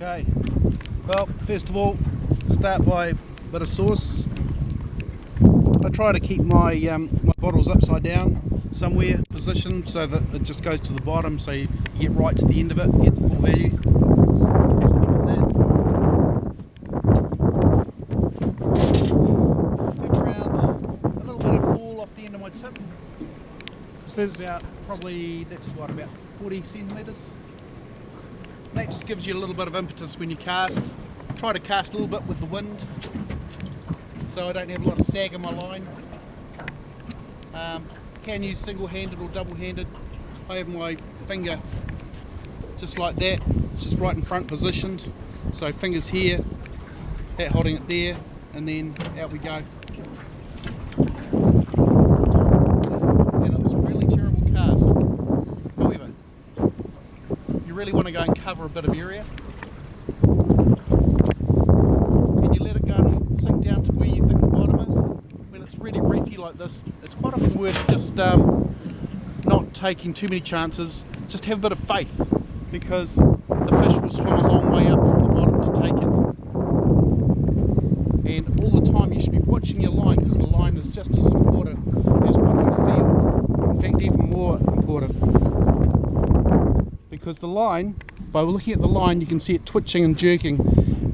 Okay, well, first of all, start by a bit of sauce. I try to keep my bottles upside down somewhere positioned so that it just goes to the bottom, so you get right to the end of it and get the full value. So like that. Have around a little bit of fall off the end of my tip. Just about, probably, that's what, about 40 centimetres. That just gives you a little bit of impetus when you cast. Try to cast a little bit with the wind so I don't have a lot of sag in my line. Can use single-handed or double-handed. I have my finger just like that, it's just right in front positioned. So fingers here, that holding it there, and then out we go. And it was a really terrible cast. However, you really want to go and cover a bit of area. And you let it go and sink down to where you think the bottom is. When it's really reefy like this, it's quite often worth just not taking too many chances. Just have a bit of faith, because the fish will swim a long way up from the bottom to take it. And all the time you should be watching your line, because the line is just as important as what you feel. In fact, even more important. Because the line, by looking at the line, you can see it twitching and jerking,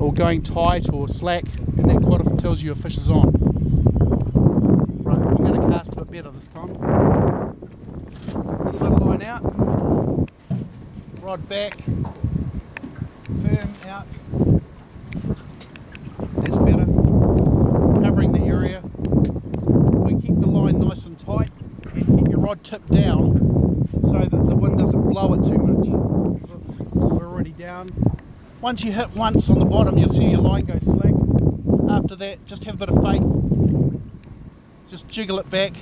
or going tight or slack, and that quite often tells you a fish is on. Right, I'm going to cast a bit better this time. A little bit of line out, rod back, firm out. That's better. Covering the area. We keep the line nice and tight, and keep your rod tipped down so that the wind doesn't blow it too much. We're already down. Once you hit once on the bottom, you'll see your line go slack. After that, just have a bit of faith. Just jiggle it back.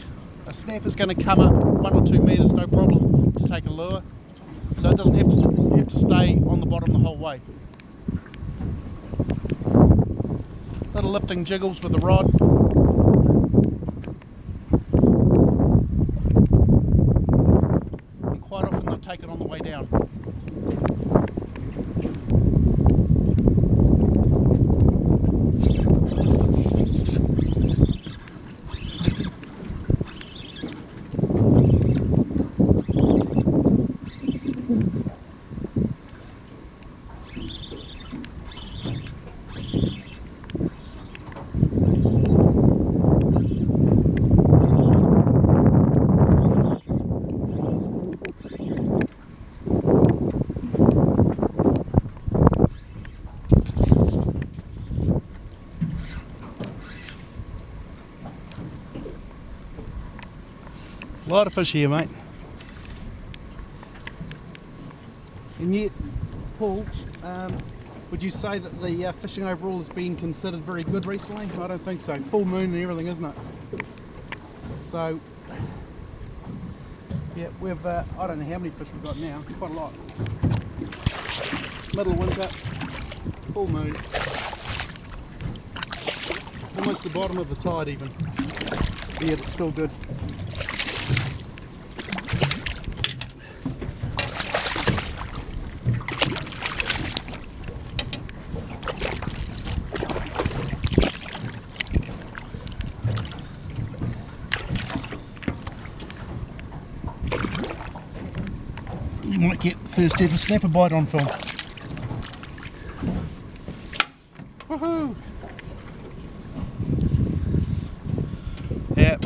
A snapper's going to come up 1 or 2 metres, no problem, to take a lure. So it doesn't have to stay on the bottom the whole way. Little lifting jiggles with the rod. And quite often they'll take it on the way down. A lot of fish here, mate. And yet, Paul, would you say that the fishing overall has been considered very good recently? I don't think so. Full moon and everything, isn't it? So, yeah, we've, I don't know how many fish we've got now. Quite a lot. Middle of winter, full moon. Almost the bottom of the tide even. But yet it's still good. You might get first ever snapper bite on film. Woohoo! Yeah,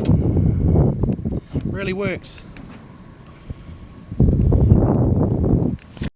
really works.